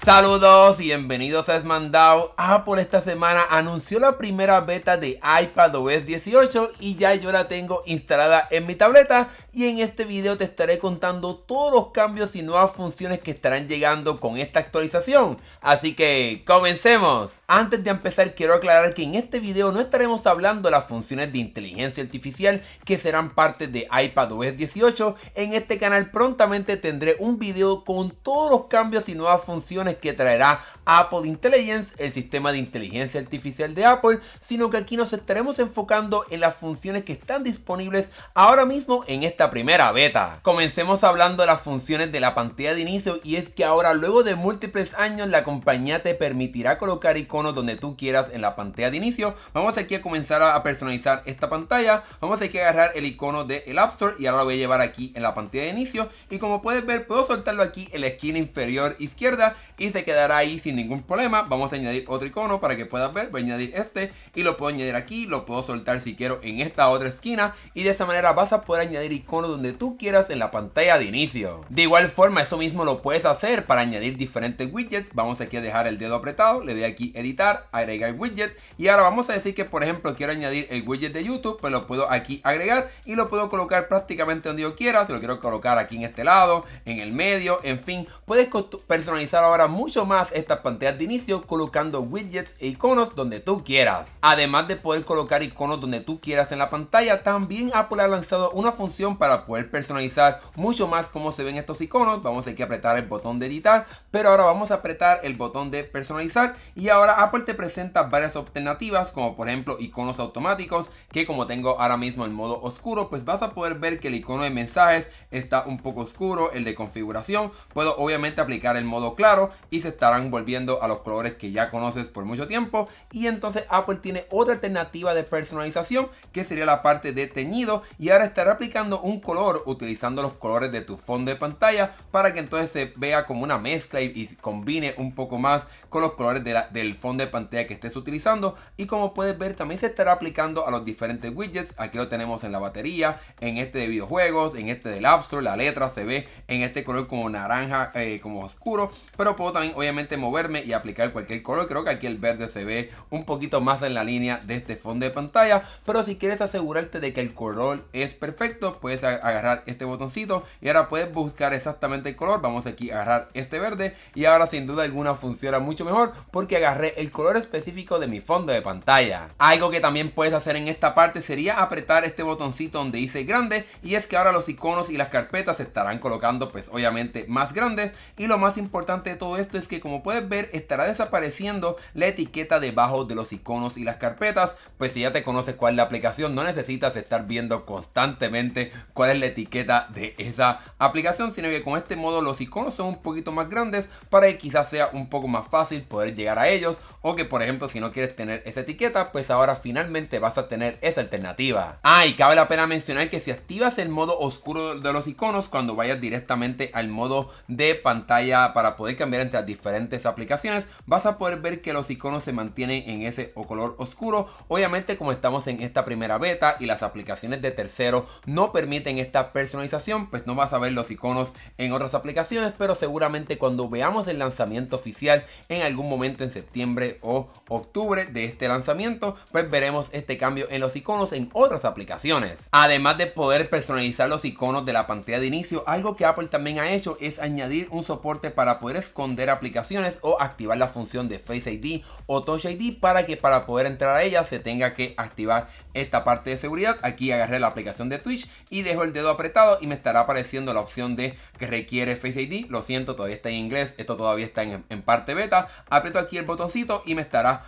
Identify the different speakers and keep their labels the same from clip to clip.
Speaker 1: Saludos y bienvenidos a Smandao. Apple esta semana anunció la primera beta de iPadOS 18 y ya yo la tengo instalada en mi tableta, y en este video te estaré contando todos los cambios y nuevas funciones que estarán llegando con esta actualización. Así que comencemos. Antes de empezar quiero aclarar que en este video no estaremos hablando de las funciones de inteligencia artificial que serán parte de iPadOS 18. En este canal prontamente tendré un video con todos los cambios y nuevas funciones que traerá Apple Intelligence, el sistema de inteligencia artificial de Apple, sino que aquí nos estaremos enfocando en las funciones que están disponibles ahora mismo en esta primera beta. Comencemos hablando de las funciones de la pantalla de inicio, y es que ahora, luego de múltiples años, la compañía te permitirá colocar iconos donde tú quieras en la pantalla de inicio. Vamos aquí a comenzar a personalizar esta pantalla. Vamos aquí a agarrar el icono del App Store y ahora lo voy a llevar aquí en la pantalla de inicio, y como puedes ver puedo soltarlo aquí en la esquina inferior izquierda y se quedará ahí sin ningún problema. Vamos a añadir otro icono para que puedas ver. Voy a añadir este y lo puedo añadir aquí, lo puedo soltar si quiero en esta otra esquina, y de esta manera vas a poder añadir iconos donde tú quieras en la pantalla de inicio. De igual forma, eso mismo lo puedes hacer para añadir diferentes widgets. Vamos aquí a dejar el dedo apretado, le doy aquí editar, agregar widget, y ahora vamos a decir que por ejemplo quiero añadir el widget de YouTube, pues lo puedo aquí agregar y lo puedo colocar prácticamente donde yo quiera. Si lo quiero colocar aquí en este lado, en el medio, en fin, puedes personalizar ahora mucho más estas pantallas de inicio colocando widgets e iconos donde tú quieras. Además de poder colocar iconos donde tú quieras en la pantalla, también Apple ha lanzado una función para poder personalizar mucho más cómo se ven estos iconos. Vamos aquí a apretar el botón de editar, pero ahora vamos a apretar el botón de personalizar, y ahora Apple te presenta varias alternativas, como por ejemplo iconos automáticos, que como tengo ahora mismo en modo oscuro, pues vas a poder ver que el icono de mensajes está un poco oscuro. El de configuración puedo obviamente aplicar el modo claro y se estarán volviendo a los colores que ya conoces por mucho tiempo. Y entonces Apple tiene otra alternativa de personalización, que sería la parte de teñido, y ahora estará aplicando un color utilizando los colores de tu fondo de pantalla para que entonces se vea como una mezcla y combine un poco más con los colores del fondo de pantalla que estés utilizando. Y como puedes ver, también se estará aplicando a los diferentes widgets. Aquí lo tenemos en la batería, en este de videojuegos, en este del App Store. La letra se ve en este color como naranja, como oscuro, pero puedo también obviamente moverme y aplicar cualquier color. Creo que aquí el verde se ve un poquito más en la línea de este fondo de pantalla, pero si quieres asegurarte de que el color es perfecto, puedes agarrar este botoncito y ahora puedes buscar exactamente el color. Vamos aquí a agarrar este verde, y ahora sin duda alguna funciona mucho mejor porque agarré el color específico de mi fondo de pantalla. Algo que también puedes hacer en esta parte sería apretar este botoncito donde dice grande, y es que ahora los iconos y las carpetas se estarán colocando pues obviamente más grandes. Y lo más importante de todo esto es que, como puedes ver, estará desapareciendo la etiqueta debajo de los iconos y las carpetas. Pues si ya te conoces cuál es la aplicación, no necesitas estar viendo constantemente cuál es la etiqueta de esa aplicación, sino que con este modo los iconos son un poquito más grandes para que quizás sea un poco más fácil poder llegar a ellos, o que por ejemplo si no quieres tener esa etiqueta, pues ahora finalmente vas a tener esa alternativa. Y cabe la pena mencionar que si activas el modo oscuro de los iconos, cuando vayas directamente al modo de pantalla para poder cambiar entre las diferentes aplicaciones, vas a poder ver que los iconos se mantienen en ese color oscuro. Obviamente, como estamos en esta primera beta y las aplicaciones de tercero no permiten esta personalización, pues no vas a ver los iconos en otras aplicaciones, pero seguramente cuando veamos el lanzamiento oficial en algún momento en septiembre o octubre de este lanzamiento, pues veremos este cambio en los iconos en otras aplicaciones. Además de poder personalizar los iconos de la pantalla de inicio, algo que Apple también ha hecho es añadir un soporte para poder esconder aplicaciones o activar la función de Face ID o Touch ID, para poder entrar a ella se tenga que activar esta parte de seguridad. Aquí agarré la aplicación de Twitch y dejo el dedo apretado y me estará apareciendo la opción de que requiere Face ID. Lo siento, todavía está en inglés, esto todavía está en parte beta. Aprieto aquí el botoncito y me estará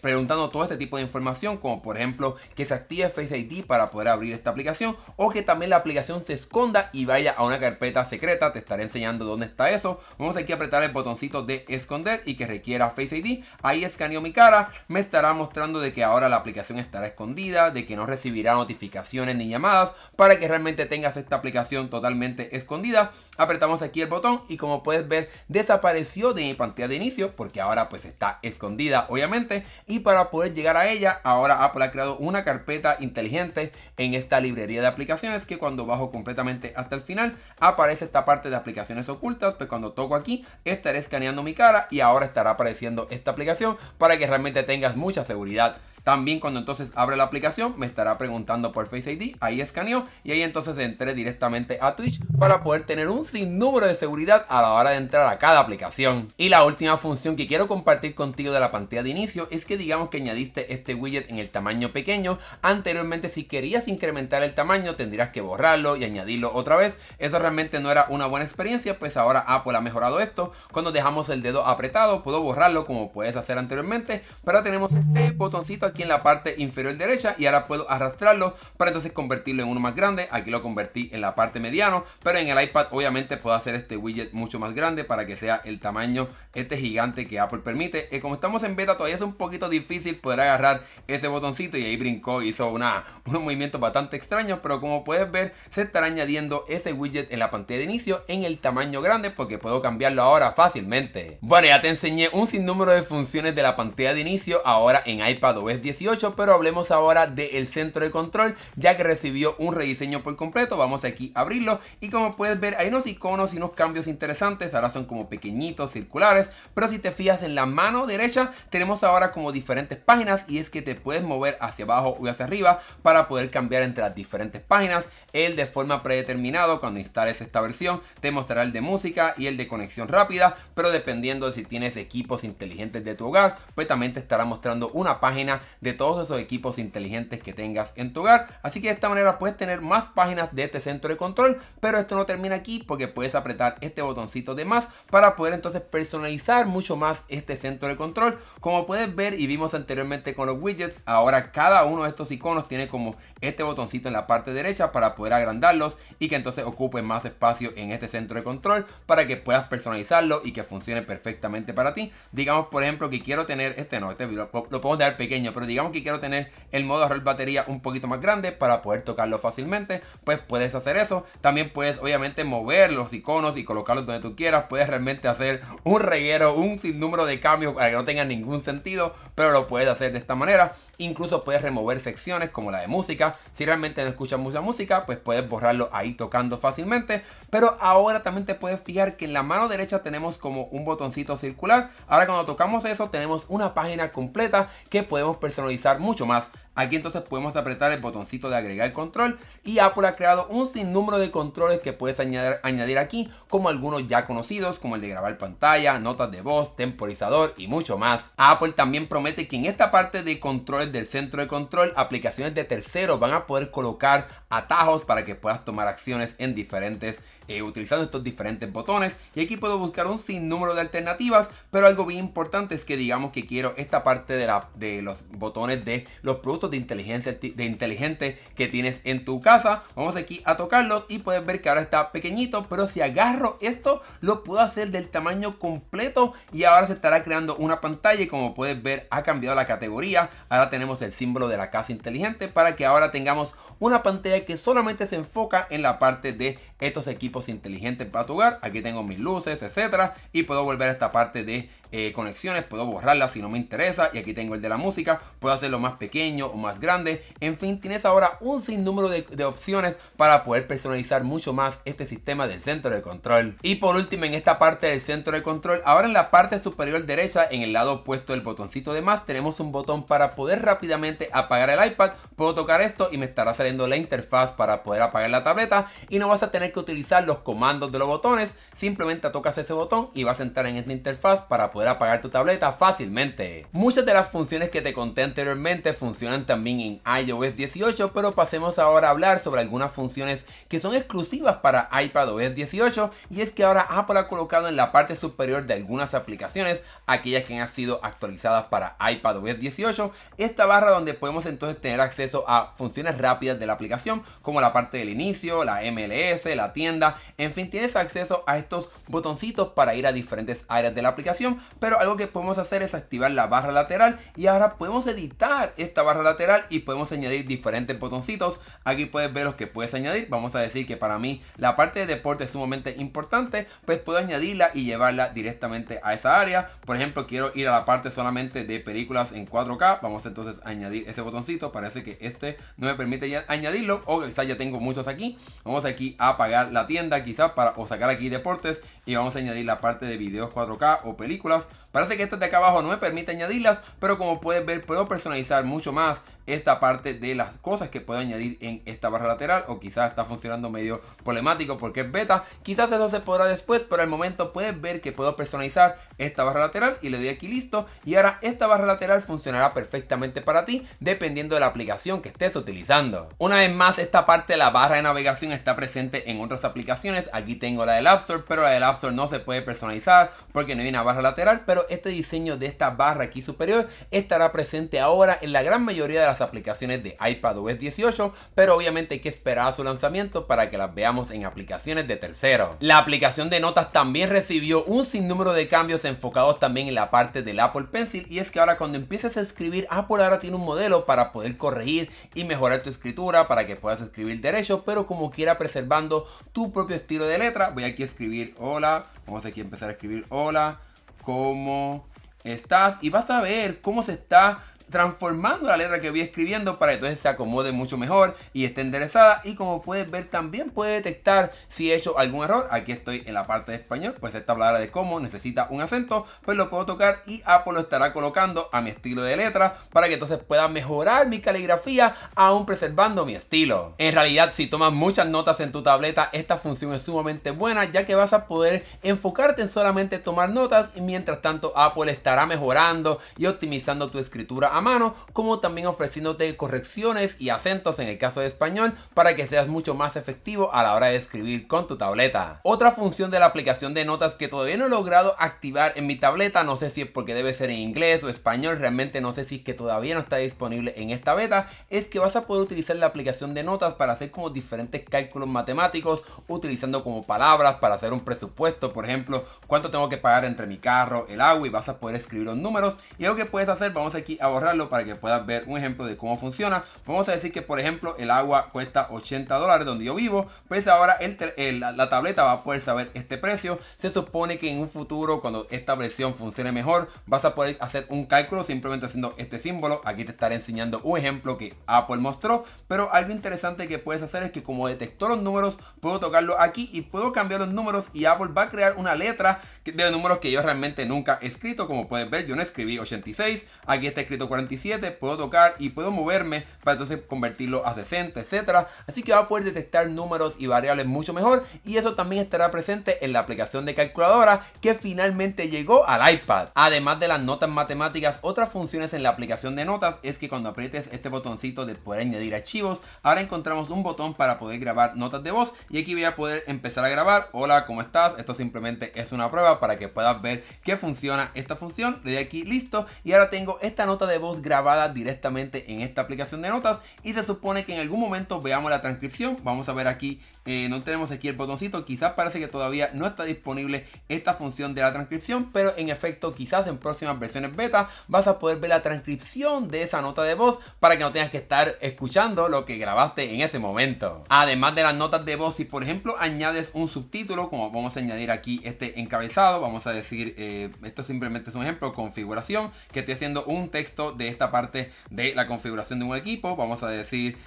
Speaker 1: preguntando todo este tipo de información, como por ejemplo que se active Face ID para poder abrir esta aplicación, o que también la aplicación se esconda y vaya a una carpeta secreta. Te estaré enseñando dónde está eso. Vamos aquí a apretar el botoncito de esconder y que requiera Face ID. Ahí escaneo mi cara, me estará mostrando de que ahora la aplicación estará escondida, de que no recibirá notificaciones ni llamadas, para que realmente tengas esta aplicación totalmente escondida. Apretamos aquí el botón y como puedes ver desapareció de mi pantalla de inicio porque ahora pues está escondida obviamente, y para poder llegar a ella ahora Apple ha creado una carpeta inteligente en esta librería de aplicaciones que cuando bajo completamente hasta el final aparece esta parte de aplicaciones ocultas. Pues cuando toco aquí esta estaré escaneando mi cara y ahora estará apareciendo esta aplicación para que realmente tengas mucha seguridad. También cuando entonces abre la aplicación me estará preguntando por Face ID, ahí escaneó y ahí entonces entré directamente a Twitch para poder tener un sinnúmero de seguridad a la hora de entrar a cada aplicación. Y la última función que quiero compartir contigo de la pantalla de inicio es que digamos que añadiste este widget en el tamaño pequeño. Anteriormente si querías incrementar el tamaño tendrías que borrarlo y añadirlo otra vez. Eso realmente no era una buena experiencia, pues ahora Apple ha mejorado esto. Cuando dejamos el dedo apretado puedo borrarlo como puedes hacer anteriormente, pero tenemos este botoncito aquí en la parte inferior derecha y ahora puedo arrastrarlo para entonces convertirlo en uno más grande. Aquí lo convertí en la parte mediano, pero en el iPad obviamente puedo hacer este widget mucho más grande para que sea el tamaño gigante que Apple permite. Como estamos en beta todavía es un poquito difícil poder agarrar ese botoncito y ahí brincó, hizo un movimiento bastante extraño, pero como puedes ver se estará añadiendo ese widget en la pantalla de inicio en el tamaño grande porque puedo cambiarlo ahora fácilmente. Bueno, ya te enseñé un sinnúmero de funciones de la pantalla de inicio ahora en iPadOS 18, pero hablemos ahora del centro de control, ya que recibió un rediseño por completo. Vamos aquí a abrirlo y como puedes ver hay unos iconos y unos cambios interesantes. Ahora son como pequeñitos, circulares, pero si te fijas en la mano derecha tenemos ahora como diferentes páginas y es que te puedes mover hacia abajo o hacia arriba para poder cambiar entre las diferentes páginas. El de forma predeterminado, cuando instales esta versión te mostrará el de música y el de conexión rápida, pero dependiendo de si tienes equipos inteligentes de tu hogar, pues también te estará mostrando una página de todos esos equipos inteligentes que tengas en tu hogar. Así que de esta manera puedes tener más páginas de este centro de control, pero esto no termina aquí porque puedes apretar este botoncito de más para poder entonces personalizar mucho más este centro de control. Como puedes ver y vimos anteriormente con los widgets, ahora cada uno de estos iconos tiene como este botoncito en la parte derecha para poder agrandarlos y que entonces ocupen más espacio en este centro de control para que puedas personalizarlo y que funcione perfectamente para ti. Digamos por ejemplo que quiero tener este video lo podemos dejar pequeño, pero digamos que quiero tener el modo ahorrar batería un poquito más grande para poder tocarlo fácilmente, pues puedes hacer eso. También puedes obviamente mover los iconos y colocarlos donde tú quieras. Puedes realmente hacer un reguero, un sinnúmero de cambios para que no tengan ningún sentido, pero lo puedes hacer de esta manera. Incluso puedes remover secciones como la de música. Si realmente no escuchas mucha música, pues puedes borrarlo ahí tocando fácilmente. Pero ahora también te puedes fijar que en la mano derecha tenemos como un botoncito circular. Ahora cuando tocamos eso tenemos una página completa que podemos personalizar mucho más. Aquí entonces podemos apretar el botoncito de agregar control y Apple ha creado un sinnúmero de controles que puedes añadir aquí, como algunos ya conocidos como el de grabar pantalla, notas de voz, temporizador y mucho más. Apple también promete que en esta parte de controles del centro de control, aplicaciones de terceros van a poder colocar atajos para que puedas tomar acciones en diferentes utilizando estos diferentes botones. Y aquí puedo buscar un sinnúmero de alternativas, pero algo bien importante es que digamos que quiero esta parte de los botones de los productos de inteligencia inteligente que tienes en tu casa. Vamos aquí a tocarlos y puedes ver que ahora está pequeñito, pero si agarro esto lo puedo hacer del tamaño completo y ahora se estará creando una pantalla y como puedes ver ha cambiado la categoría. Ahora tenemos el símbolo de la casa inteligente para que ahora tengamos una pantalla que solamente se enfoca en la parte de estos equipos inteligentes para tu hogar. Aquí tengo mis luces, etcétera, y puedo volver a esta parte de conexiones, puedo borrarla si no me interesa. Y aquí tengo el de la música, puedo hacerlo más pequeño o más grande. En fin, tienes ahora un sinnúmero de opciones para poder personalizar mucho más este sistema del centro de control. Y por último, en esta parte del centro de control, ahora en la parte superior derecha, en el lado opuesto del botoncito de más, tenemos un botón para poder rápidamente apagar el iPad. Puedo tocar esto y me estará saliendo la interfaz para poder apagar la tableta y no vas a tener que utilizar los comandos de los botones. Simplemente tocas ese botón y vas a entrar en esta interfaz para poder apagar tu tableta fácilmente. Muchas de las funciones que te conté anteriormente funcionan también en iOS 18, pero pasemos ahora a hablar sobre algunas funciones que son exclusivas para iPadOS 18, y es que ahora Apple ha colocado en la parte superior de algunas aplicaciones, aquellas que han sido actualizadas para iPadOS 18, esta barra donde podemos entonces tener acceso a funciones rápidas de la aplicación, como la parte del inicio, la MLS, la tienda, en fin, tienes acceso a estos botoncitos para ir a diferentes áreas de la aplicación. Pero algo que podemos hacer es activar la barra lateral y ahora podemos editar esta barra lateral y podemos añadir diferentes botoncitos. Aquí puedes ver los que puedes añadir. Vamos a decir que para mí la parte de deporte es sumamente importante, pues puedo añadirla y llevarla directamente a esa área. Por ejemplo, quiero ir a la parte solamente de películas en 4K. Vamos entonces a añadir ese botoncito. Parece que este no me permite ya añadirlo, o quizás ya tengo muchos aquí. Vamos aquí a apagar la tienda quizás o sacar aquí deportes y vamos a añadir la parte de videos 4K o películas. Parece que esta de acá abajo no me permite añadirlas, pero como puedes ver puedo personalizar mucho más esta parte de las cosas que puedo añadir en esta barra lateral. O quizás está funcionando medio problemático porque es beta, quizás eso se podrá después, pero al momento puedes ver que puedo personalizar esta barra lateral y le doy aquí listo, y ahora esta barra lateral funcionará perfectamente para ti dependiendo de la aplicación que estés utilizando. Una vez más, esta parte de la barra de navegación está presente en otras aplicaciones. Aquí tengo la del App Store, pero la del App Store no se puede personalizar porque no hay una barra lateral, pero este diseño de esta barra aquí superior estará presente ahora en la gran mayoría de las aplicaciones de iPadOS 18, pero obviamente hay que esperar a su lanzamiento para que las veamos en aplicaciones de terceros. La aplicación de notas también recibió un sinnúmero de cambios enfocados también en la parte del Apple Pencil, y es que ahora cuando empieces a escribir, Apple ahora tiene un modelo para poder corregir y mejorar tu escritura para que puedas escribir derecho, pero como quiera preservando tu propio estilo de letra. Voy aquí a escribir hola, vamos aquí a empezar a escribir hola, ¿cómo estás? Y vas a ver cómo se está transformando la letra que voy escribiendo para que entonces se acomode mucho mejor y esté enderezada. Y como puedes ver, también puede detectar si he hecho algún error. Aquí estoy en la parte de español, pues esta palabra de cómo necesita un acento, pues lo puedo tocar y Apple lo estará colocando a mi estilo de letra para que entonces pueda mejorar mi caligrafía aún preservando mi estilo. En realidad, si tomas muchas notas en tu tableta, esta función es sumamente buena, ya que vas a poder enfocarte en solamente tomar notas, y mientras tanto Apple estará mejorando y optimizando tu escritura a mano, como también ofreciéndote correcciones y acentos en el caso de español para que seas mucho más efectivo a la hora de escribir con tu tableta. Otra función de la aplicación de notas que todavía no he logrado activar en mi tableta, no sé si es porque debe ser en inglés o español, realmente no sé si es que todavía no está disponible en esta beta, es que vas a poder utilizar la aplicación de notas para hacer como diferentes cálculos matemáticos, utilizando como palabras para hacer un presupuesto, por ejemplo, cuánto tengo que pagar entre mi carro, el agua, y vas a poder escribir los números. Y lo que puedes hacer, vamos aquí a borrarlo para que puedas ver un ejemplo de cómo funciona. Vamos a decir que por ejemplo el agua cuesta $80 donde yo vivo, pues ahora la tableta va a poder saber este precio. Se supone que en un futuro, cuando esta versión funcione mejor, vas a poder hacer un cálculo simplemente haciendo este símbolo. Aquí te estaré enseñando un ejemplo que Apple mostró, pero algo interesante que puedes hacer es que como detectó los números, puedo tocarlo aquí y puedo cambiar los números, y Apple va a crear una letra de números que yo realmente nunca he escrito. Como puedes ver, yo no escribí 86, aquí está escrito 47, puedo tocar y puedo moverme para entonces convertirlo a 60, etcétera. Así que va a poder detectar números y variables mucho mejor, y eso también estará presente en la aplicación de calculadora que finalmente llegó al iPad. Además de las notas matemáticas, otras funciones en la aplicación de notas es que cuando aprietes este botoncito de poder añadir archivos, ahora encontramos un botón para poder grabar notas de voz, y aquí voy a poder empezar a grabar. Hola, ¿cómo estás? Esto simplemente es una prueba para que puedas ver que funciona esta función. Le doy aquí listo, y ahora tengo esta nota de voz grabada directamente en esta aplicación de notas, y se supone que en algún momento veamos la transcripción. Vamos a ver aquí, no tenemos aquí el botoncito, quizás parece que todavía no está disponible esta función de la transcripción, pero en efecto quizás en próximas versiones beta vas a poder ver la transcripción de esa nota de voz para que no tengas que estar escuchando lo que grabaste en ese momento. Además de las notas de voz, si por ejemplo añades un subtítulo, como vamos a añadir aquí este encabezado, vamos a decir, esto simplemente es un ejemplo, configuración, que estoy haciendo un texto de esta parte de la configuración de un equipo, vamos a decir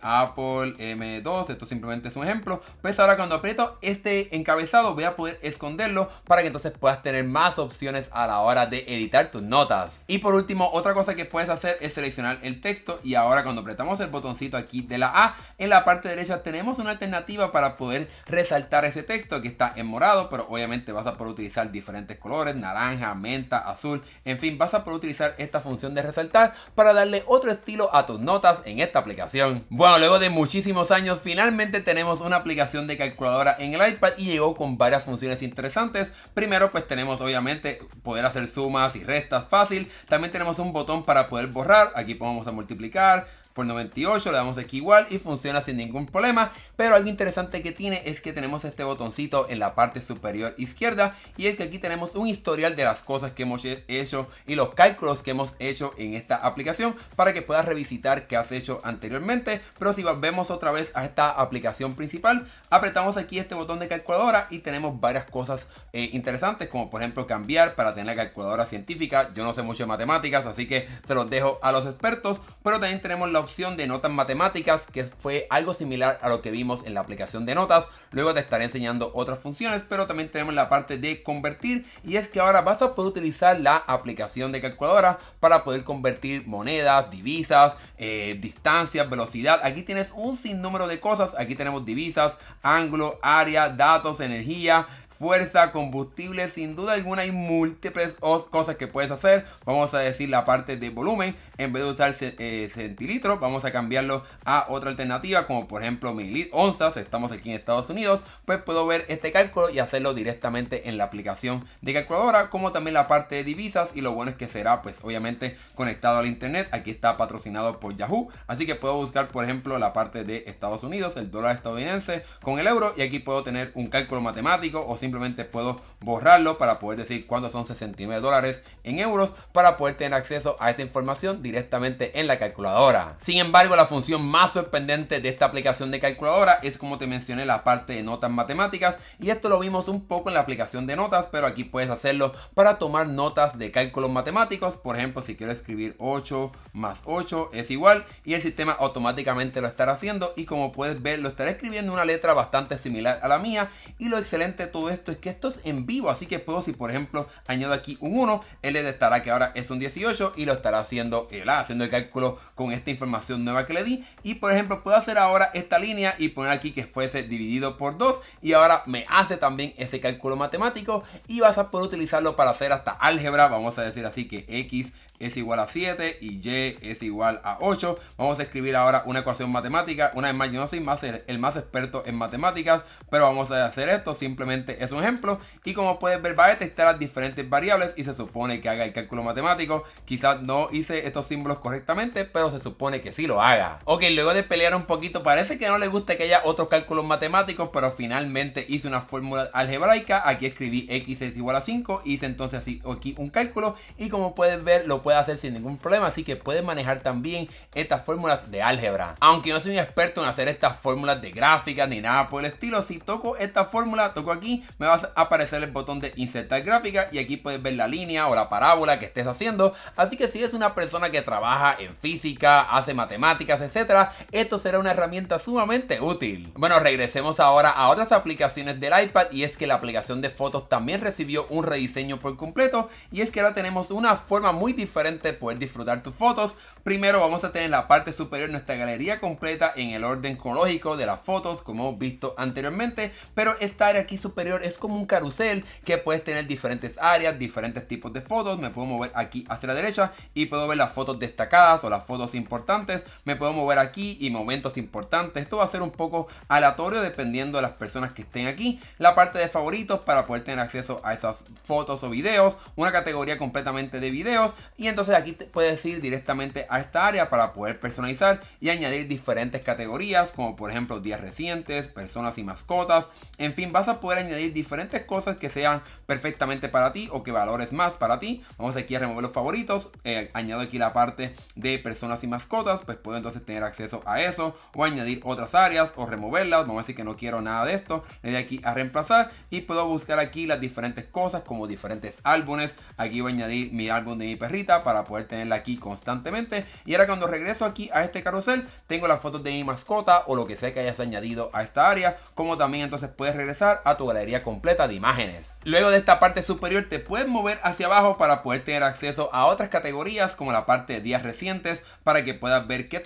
Speaker 1: Apple M2, esto simplemente es un ejemplo. Pues ahora cuando aprieto este encabezado voy a poder esconderlo para que entonces puedas tener más opciones a la hora de editar tus notas. Y por último, otra cosa que puedes hacer es seleccionar el texto, y ahora cuando apretamos el botoncito aquí de la A, en la parte derecha tenemos una alternativa para poder resaltar ese texto que está en morado, pero obviamente vas a poder utilizar diferentes colores, naranja, menta, azul, en fin, vas a poder utilizar esta función de resaltar para darle otro estilo a tus notas en esta aplicación. Bueno, luego de muchísimos años finalmente tenemos una aplicación de calculadora en el iPad, y llegó con varias funciones interesantes. Primero pues tenemos obviamente poder hacer sumas y restas fácil. También tenemos un botón para poder borrar. Aquí vamos a multiplicar por 98, le damos aquí igual y funciona sin ningún problema. Pero algo interesante que tiene es que tenemos este botoncito en la parte superior izquierda, y es que aquí tenemos un historial de las cosas que hemos hecho y los cálculos que hemos hecho en esta aplicación para que puedas revisitar qué has hecho anteriormente. Pero si volvemos otra vez a esta aplicación principal, apretamos aquí este botón de calculadora y tenemos varias cosas interesantes, como por ejemplo cambiar para tener la calculadora científica. Yo no sé mucho de matemáticas, así que se los dejo a los expertos, pero también tenemos la opción de notas matemáticas, que fue algo similar a lo que vimos en la aplicación de notas. Luego te estaré enseñando otras funciones, pero también tenemos la parte de convertir, y es que ahora vas a poder utilizar la aplicación de calculadora para poder convertir monedas, divisas, distancias, velocidad. Aquí tienes un sinnúmero de cosas. Aquí tenemos divisas, ángulo, área, datos, energía, fuerza, combustible. Sin duda alguna hay múltiples cosas que puedes hacer. Vamos a decir la parte de volumen. En vez de usar centilitros, vamos a cambiarlo a otra alternativa, como por ejemplo onzas. Estamos aquí en Estados Unidos, pues puedo ver este cálculo y hacerlo directamente en la aplicación de calculadora, como también la parte de divisas. Y lo bueno es que será pues obviamente conectado al internet. Aquí está patrocinado por Yahoo, así que puedo buscar por ejemplo la parte de Estados Unidos, el dólar estadounidense con el euro, y aquí puedo tener un cálculo matemático, o simplemente puedo borrarlo para poder decir cuántos son 69 dólares en euros, para poder tener acceso a esa información directamente en la calculadora. Sin embargo, la función más sorprendente de esta aplicación de calculadora es, como te mencioné, la parte de notas matemáticas, y esto lo vimos un poco en la aplicación de notas, pero aquí puedes hacerlo para tomar notas de cálculos matemáticos. Por ejemplo, si quiero escribir 8 más 8 es igual, y el sistema automáticamente lo estará haciendo, y como puedes ver lo estaré escribiendo una letra bastante similar a la mía. Y lo excelente de todo esto es que esto es en vivo, así que puedo, si por ejemplo añado aquí un 1, él le detectará que ahora es un 18 y lo estará haciendo el cálculo con esta información nueva que le di. Y por ejemplo puedo hacer ahora esta línea y poner aquí que fuese dividido por 2, y ahora me hace también ese cálculo matemático, y vas a poder utilizarlo para hacer hasta álgebra. Vamos a decir así que x es igual a 7 y y es igual a 8. Vamos a escribir ahora una ecuación matemática. Una vez más, yo no soy el más experto en matemáticas, pero vamos a hacer esto. Simplemente es un ejemplo, y como puedes ver va a detectar las diferentes variables y se supone que haga el cálculo matemático. Quizás no hice estos símbolos correctamente, pero se supone que sí lo haga. Ok, luego de pelear un poquito, parece que no le gusta que haya otros cálculos matemáticos, pero finalmente hice una fórmula algebraica. Aquí escribí x es igual a 5, hice entonces así aquí un cálculo, y como puedes ver lo puede hacer sin ningún problema, así que puedes manejar también estas fórmulas de álgebra. Aunque no soy un experto en hacer estas fórmulas de gráficas ni nada por el estilo, si toco esta fórmula, toco aquí, me va a aparecer el botón de insertar gráfica, y aquí puedes ver la línea o la parábola que estés haciendo. Así que si eres una persona que trabaja en física, hace matemáticas, etcétera, esto será una herramienta sumamente útil. Bueno, regresemos ahora a otras aplicaciones del iPad, y es que la aplicación de fotos también recibió un rediseño por completo, y es que ahora tenemos una forma muy diferente de poder disfrutar tus fotos. Primero vamos a tener en la parte superior nuestra galería completa en el orden cronológico de las fotos, como hemos visto anteriormente, pero esta área aquí superior es como un carrusel que puedes tener diferentes áreas, diferentes tipos de fotos. Me puedo mover aquí hacia la derecha y puedo ver las fotos destacadas o las fotos importantes. Me puedo mover aquí y momentos importantes. Esto va a ser un poco aleatorio dependiendo de las personas que estén aquí. La parte de favoritos para poder tener acceso a esas fotos o videos, una categoría completamente de videos, y entonces aquí te puedes ir directamente a esta área para poder personalizar y añadir diferentes categorías, como por ejemplo días recientes, personas y mascotas. En fin, vas a poder añadir diferentes cosas que sean perfectamente para ti o que valores más para ti. Vamos aquí a remover los favoritos, añado aquí la parte de personas y mascotas, pues puedo entonces tener acceso a eso, o añadir otras áreas o removerlas. Vamos a decir que no quiero nada de esto, le doy aquí a reemplazar y puedo buscar aquí las diferentes cosas como diferentes álbumes. Aquí voy a añadir mi álbum de mi perrita para poder tenerla aquí constantemente, y ahora cuando regreso aquí a este carrusel tengo las fotos de mi mascota o lo que sea que hayas añadido a esta área, como también entonces puedes regresar a tu galería completa de imágenes. Luego de esta parte superior te puedes mover hacia abajo para poder tener acceso a otras categorías, como la parte de días recientes, para que puedas ver qué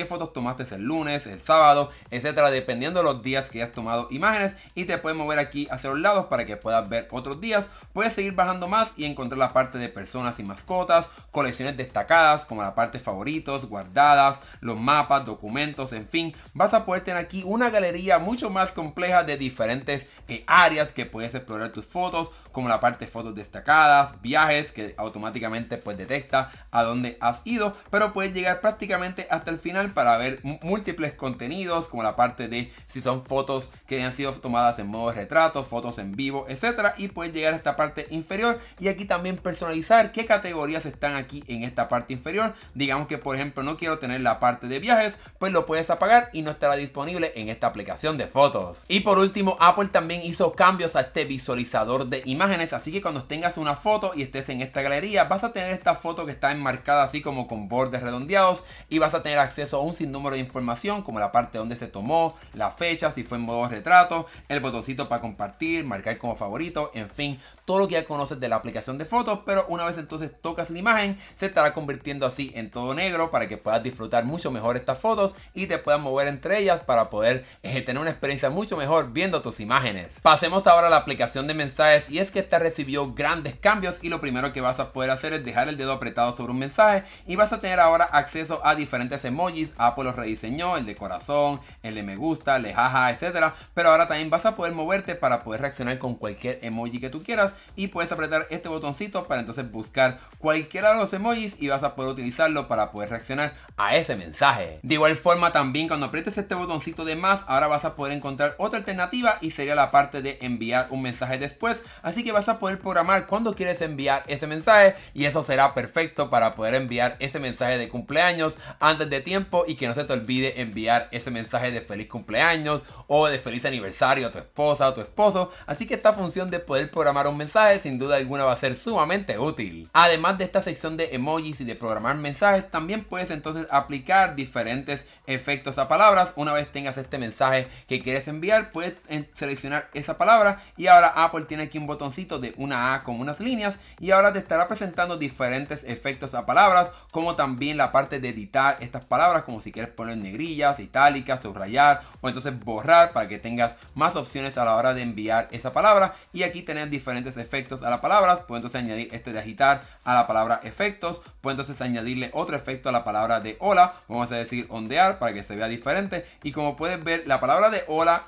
Speaker 1: fotos tomaste el lunes, el sábado, etcétera, dependiendo de los días que hayas tomado imágenes, y te puedes mover aquí hacia los lados para que puedas ver otros días. Puedes seguir bajando más y encontrar la parte de personas y mascotas, colecciones destacadas como la parte favoritos, guardadas, los mapas, documentos, en fin, vas a poder tener aquí una galería mucho más compleja de diferentes áreas que puedes explorar tus fotos, como la parte de fotos destacadas, viajes, que automáticamente pues detecta a dónde has ido, pero puedes llegar prácticamente hasta el final para ver múltiples contenidos, como la parte de si son fotos que han sido tomadas en modo retrato, fotos en vivo, etcétera, y puedes llegar a esta parte inferior y aquí también personalizar qué categorías están aquí en esta parte inferior. Digamos que por ejemplo no quiero tener la parte de viajes, pues lo puedes apagar y no estará disponible en esta aplicación de fotos. Y por último, Apple también hizo cambios a este visualizador de imágenes, así que cuando tengas una foto y estés en esta galería, vas a tener esta foto que está enmarcada así como con bordes redondeados y vas a tener acceso a un sinnúmero de información como la parte donde se tomó, la fecha, si fue en modo retrato, el botoncito para compartir, marcar como favorito, en fin, todo lo que ya conoces de la aplicación de fotos, pero una vez entonces tocas la imagen, se estará convirtiendo así en todo negro para que puedas disfrutar mucho mejor estas fotos y te puedas mover entre ellas para poder tener una experiencia mucho mejor viendo tus imágenes. Pasemos ahora a la aplicación de mensajes, y es que esta recibió grandes cambios y lo primero que vas a poder hacer es dejar el dedo apretado sobre un mensaje y vas a tener ahora acceso a diferentes emojis. Apple los rediseñó, el de corazón, el de me gusta, el de jaja, etcétera, pero ahora también vas a poder moverte para poder reaccionar con cualquier emoji que tú quieras y puedes apretar este botoncito para entonces buscar cualquiera de los emojis y vas a poder utilizarlo para poder reaccionar a ese mensaje. De igual forma también cuando aprietes este botoncito de más, ahora vas a poder encontrar otra alternativa y sería la parte de enviar un mensaje después, así que vas a poder programar cuando quieres enviar ese mensaje y eso será perfecto para poder enviar ese mensaje de cumpleaños antes de tiempo y que no se te olvide enviar ese mensaje de feliz cumpleaños o de feliz aniversario a tu esposa o tu esposo, así que esta función de poder programar un mensaje sin duda alguna va a ser sumamente útil. Además de esta sección de emojis y de programar mensajes, también puedes entonces aplicar diferentes efectos a palabras. Una vez tengas este mensaje que quieres enviar, puedes seleccionar esa palabra y ahora Apple tiene aquí un botoncito de una A con unas líneas y ahora te estará presentando diferentes efectos a palabras, como también la parte de editar estas palabras, como si quieres poner negrillas, itálicas, subrayar o entonces borrar para que tengas más opciones a la hora de enviar esa palabra. Y aquí tenés diferentes efectos a la palabra. Puedes entonces añadir este de agitar a la palabra efectos, puedes entonces añadirle otro efecto a la palabra de hola, vamos a decir ondear para que se vea diferente, y como puedes ver la palabra de hola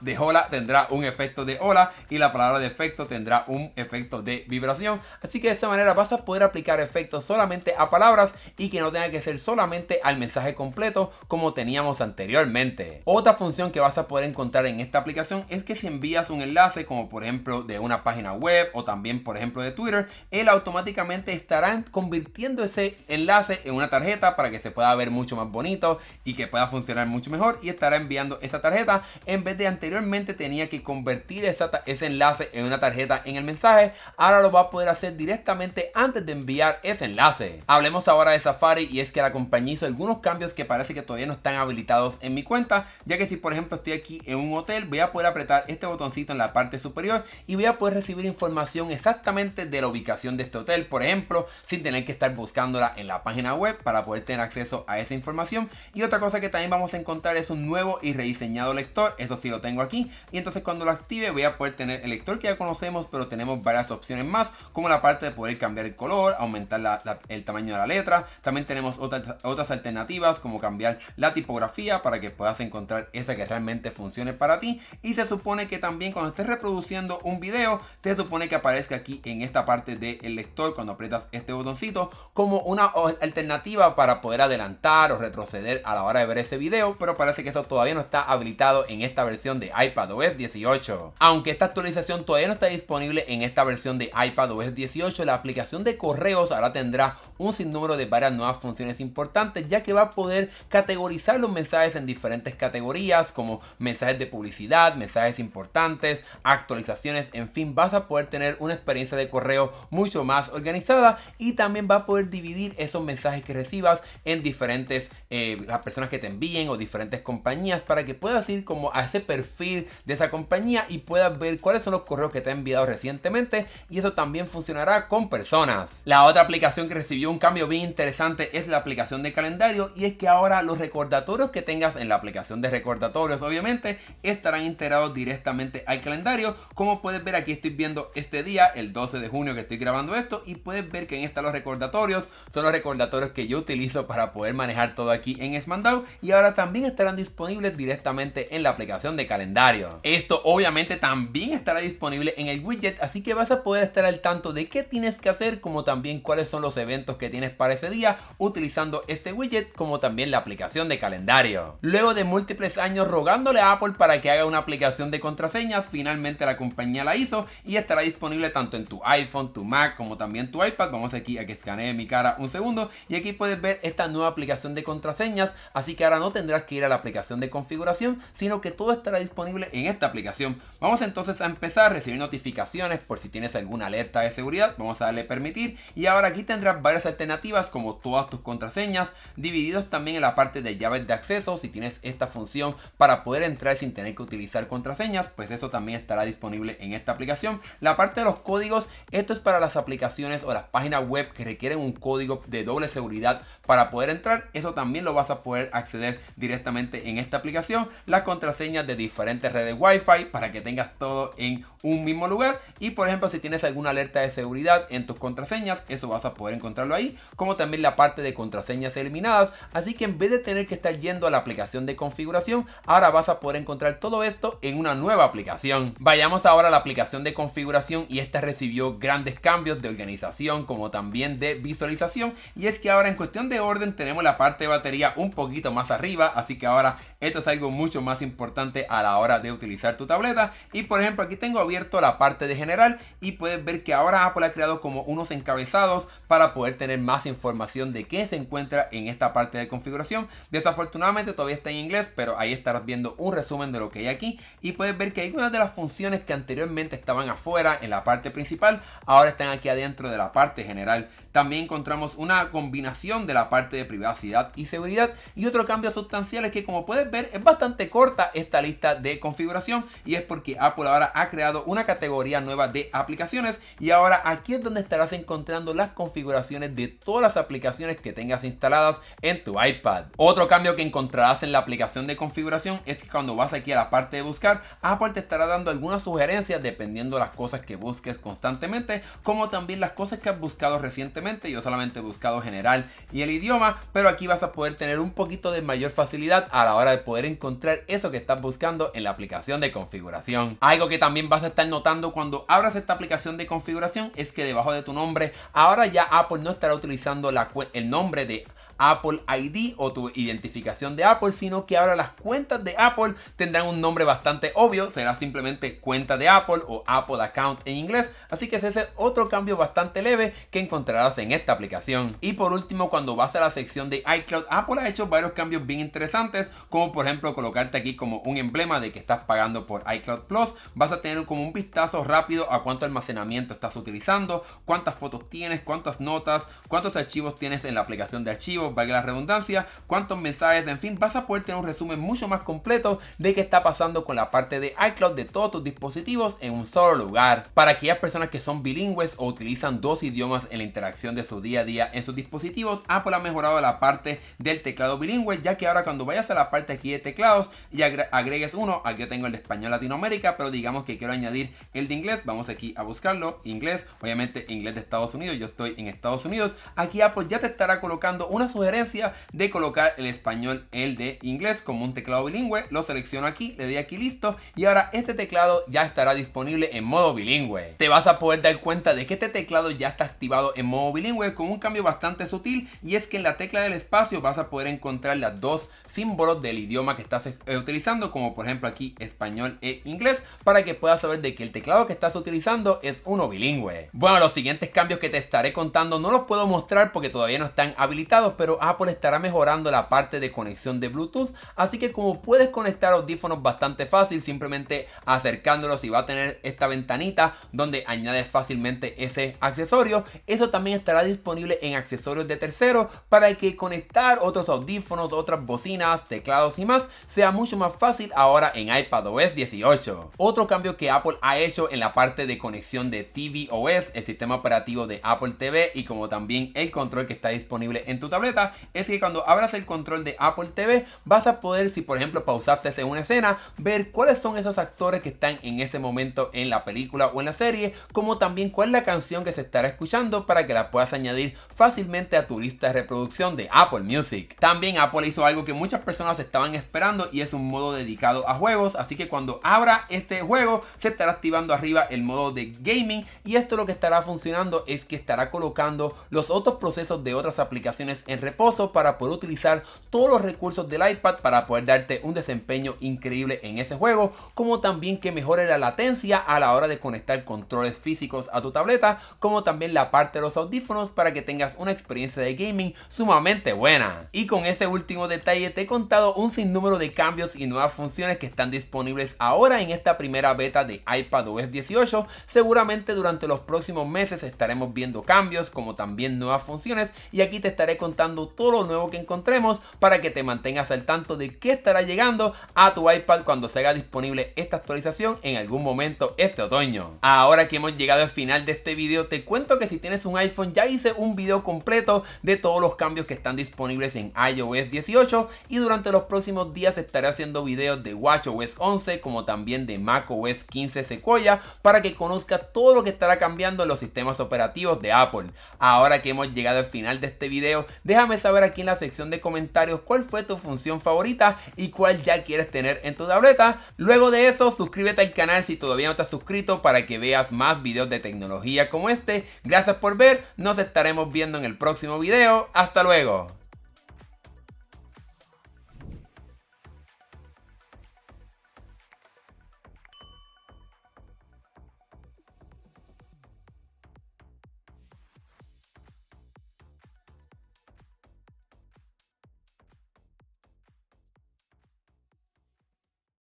Speaker 1: tendrá un efecto de hola y la palabra de efecto tendrá un efecto de vibración, así que de esta manera vas a poder aplicar efectos solamente a palabras y que no tenga que ser solamente al mensaje completo como teníamos anteriormente. Otra función que vas a poder encontrar en esta aplicación es que si envías un enlace como por ejemplo de una página web o también por ejemplo de Twitter, él automáticamente estará convirtiendo ese enlace en una tarjeta para que se pueda ver mucho más bonito y que pueda funcionar mucho mejor, y estará enviando esa tarjeta en vez de anteriormente tenía que convertir ese enlace en una tarjeta en el mensaje. Ahora lo va a poder hacer directamente antes de enviar ese enlace. Hablemos ahora de Safari, y es que la compañía hizo algunos cambios que parece que todavía no están habilitados en mi cuenta, ya que si por ejemplo estoy aquí en un hotel, voy a poder apretar este botoncito en la parte superior y voy a poder recibir información exactamente de la ubicación de este hotel, por ejemplo, sin tener que estar buscándola en la página web para poder tener acceso a esa información. Y otra cosa que también vamos a encontrar es un nuevo y rediseñado lector, eso sí lo tengo aquí, y entonces cuando lo active voy a poder tener el lector que ya conocemos, pero tenemos varias opciones más, como la parte de poder cambiar el color, aumentar el tamaño de la letra. También tenemos otras alternativas como cambiar la tipografía para que puedas encontrar esa que realmente funcione para ti, y se supone que también cuando estés reproduciendo un video te supone que aparezca aquí en esta parte del lector cuando aprietas este botoncito como una alternativa para poder adelantar o retroceder a la hora de ver ese video, pero parece que eso todavía no está habilitado en esta versión de iPadOS 18. Aunque esta actualización todavía no está disponible en esta versión de iPadOS 18, la aplicación de correos ahora tendrá un sinnúmero de varias nuevas funciones importantes, ya que va a poder categorizar los mensajes en diferentes categorías como mensajes de publicidad, mensajes importantes, actualizaciones, en fin, vas a poder tener una experiencia de correo mucho más organizada, y también va a poder dividir esos mensajes que recibas en diferentes las personas que te envíen o diferentes compañías, para que puedas ir como a ese perfil de esa compañía y puedas ver cuáles son los correos que te han enviado recientemente, y eso también funcionará con personas. La otra aplicación que recibió un cambio bien interesante es la aplicación de calendario, y es que ahora los recordatorios que tengas en la aplicación de recordatorios obviamente estarán integrados directamente al calendario. Como puedes ver, aquí estoy viendo este día, el 12 de junio que estoy grabando esto, y puedes ver que en esta los recordatorios son los recordatorios que yo utilizo para poder manejar todo aquí en Smandau, y ahora también estarán disponibles directamente en la aplicación de calendario. Esto obviamente también estará disponible en el widget, así que vas a poder estar al tanto de qué tienes que hacer, como también cuáles son los eventos que tienes para ese día utilizando este widget, como también la aplicación de calendario. Luego de múltiples años rogándole a Apple para que haga una aplicación de contraseñas, finalmente la compañía la hizo y estará disponible tanto en tu iPhone, tu Mac, como también tu iPad. Vamos aquí a que escaneé mi cara un segundo y aquí puedes ver esta nueva aplicación de contraseñas, así que ahora no tendrás que ir a la aplicación de configuración, sino que todo estará disponible en esta aplicación. Vamos entonces a empezar a recibir notificaciones por si tienes alguna alerta de seguridad. Vamos a darle permitir y ahora aquí tendrás varias alternativas como todas tus contraseñas, divididos también en la parte de llaves de acceso. Si tienes esta función para poder entrar sin tener que utilizar contraseñas, pues eso también estará disponible en esta aplicación. La parte de los códigos, esto es para las aplicaciones o las páginas web que requieren un código de doble seguridad para poder entrar. Eso también lo vas a poder acceder directamente en esta aplicación. Las contraseñas de diferentes redes Wi-Fi para que tengas todo en un mismo lugar. Y por ejemplo, si tienes alguna alerta de seguridad en tus contraseñas, eso vas a poder encontrarlo ahí, como también la parte de contraseñas eliminadas. Así que en vez de tener que estar yendo a la aplicación de configuración, ahora vas a poder encontrar todo esto en una nueva aplicación. Vayamos ahora a la aplicación de configuración y esta recibió grandes cambios de organización como también de visualización, y es que ahora en cuestión de orden tenemos la parte de batería un poquito más arriba, así que ahora esto es algo mucho más importante a la hora de utilizar tu tableta. Y por ejemplo, aquí tengo abierto la parte de general y puedes ver que ahora Apple ha creado como unos encabezados para poder tener más información de qué se encuentra en esta parte de configuración. Desafortunadamente todavía está en inglés, pero ahí estarás viendo un resumen de lo que hay aquí y puedes ver que algunas de las funciones que anteriormente estaban afuera en la parte principal ahora están aquí adentro de la parte general. También encontramos una combinación de la parte de privacidad y seguridad, y otro cambio sustancial es que, como puedes ver, es bastante corta esta lista de configuración, y es porque Apple ahora ha creado una categoría nueva de aplicaciones y ahora aquí es donde estarás encontrando las configuraciones de todas las aplicaciones que tengas instaladas en tu iPad. Otro cambio que encontrarás en la aplicación de configuración es que cuando vas aquí a la parte de buscar, Apple te estará dando algunas sugerencias dependiendo de las cosas que busques constantemente, como también las cosas que has buscado recientemente. Yo solamente he buscado general y el idioma, pero aquí vas a poder tener un poquito de mayor facilidad a la hora de poder encontrar eso que estás buscando en la aplicación de configuración. Algo que también vas a estar notando cuando abras esta aplicación de configuración es que debajo de tu nombre, ahora ya Apple no estará utilizando el nombre de Apple ID o tu identificación de Apple, sino que ahora las cuentas de Apple tendrán un nombre bastante obvio, será simplemente cuenta de Apple o Apple Account en inglés, así que ese es otro cambio bastante leve que encontrarás en esta aplicación. Y por último, cuando vas a la sección de iCloud, Apple ha hecho varios cambios bien interesantes, como por ejemplo colocarte aquí como un emblema de que estás pagando por iCloud Plus. Vas a tener como un vistazo rápido a cuánto almacenamiento estás utilizando, cuántas fotos tienes, cuántas notas, cuántos archivos tienes en la aplicación de archivos, valga la redundancia, cuántos mensajes, en fin, vas a poder tener un resumen mucho más completo de qué está pasando con la parte de iCloud de todos tus dispositivos en un solo lugar. Para aquellas personas que son bilingües o utilizan dos idiomas en la interacción de su día a día en sus dispositivos, Apple ha mejorado la parte del teclado bilingüe, ya que ahora cuando vayas a la parte aquí de teclados y agregues uno, aquí yo tengo el de español Latinoamérica, pero digamos que quiero añadir el de inglés, vamos aquí a buscarlo, inglés, obviamente inglés de Estados Unidos, yo estoy en Estados Unidos, aquí Apple ya te estará colocando una sugerencia de colocar el español, el de inglés como un teclado bilingüe. Lo selecciono aquí, le doy aquí listo y ahora este teclado ya estará disponible en modo bilingüe. Te vas a poder dar cuenta de que este teclado ya está activado en modo bilingüe con un cambio bastante sutil, y es que en la tecla del espacio vas a poder encontrar las dos símbolos del idioma que estás utilizando, como por ejemplo aquí español e inglés, para que puedas saber de que el teclado que estás utilizando es uno bilingüe. Bueno, los siguientes cambios que te estaré contando no los puedo mostrar porque todavía no están habilitados, pero Apple estará mejorando la parte de conexión de Bluetooth, así que como puedes conectar audífonos bastante fácil, simplemente acercándolos, y va a tener esta ventanita donde añades fácilmente ese accesorio. Eso también estará disponible en accesorios de terceros para que conectar otros audífonos, otras bocinas, teclados y más sea mucho más fácil ahora en iPadOS 18. Otro cambio que Apple ha hecho en la parte de conexión de tvOS, el sistema operativo de Apple TV, y como también el control que está disponible en tu tableta, es que cuando abras el control de Apple TV vas a poder, si por ejemplo pausaste en una escena, ver cuáles son esos actores que están en ese momento en la película o en la serie, como también cuál es la canción que se estará escuchando para que la puedas añadir fácilmente a tu lista de reproducción de Apple Music. También Apple hizo algo que muchas personas estaban esperando, y es un modo dedicado a juegos, así que cuando abra este juego se estará activando arriba el modo de gaming, y esto lo que estará funcionando es que estará colocando los otros procesos de otras aplicaciones en reposo para poder utilizar todos los recursos del iPad para poder darte un desempeño increíble en ese juego, como también que mejore la latencia a la hora de conectar controles físicos a tu tableta, como también la parte de los audífonos para que tengas una experiencia de gaming sumamente buena. Y con ese último detalle te he contado un sinnúmero de cambios y nuevas funciones que están disponibles ahora en esta primera beta de iPadOS 18. Seguramente durante los próximos meses estaremos viendo cambios como también nuevas funciones, y aquí te estaré contando todo lo nuevo que encontremos para que te mantengas al tanto de qué estará llegando a tu iPad cuando se haga disponible esta actualización en algún momento este otoño. Ahora que hemos llegado al final de este video, te cuento que si tienes un iPhone ya hice un video completo de todos los cambios que están disponibles en iOS 18, y durante los próximos días estaré haciendo videos de watchOS 11 como también de macOS 15 Sequoia para que conozcas todo lo que estará cambiando en los sistemas operativos de Apple. Ahora que hemos llegado al final de este video, déjame saber aquí en la sección de comentarios cuál fue tu función favorita y cuál ya quieres tener en tu tableta. Luego de eso, suscríbete al canal si todavía no te has suscrito para que veas más videos de tecnología como este. Gracias por ver, nos estaremos viendo en el próximo video. Hasta luego.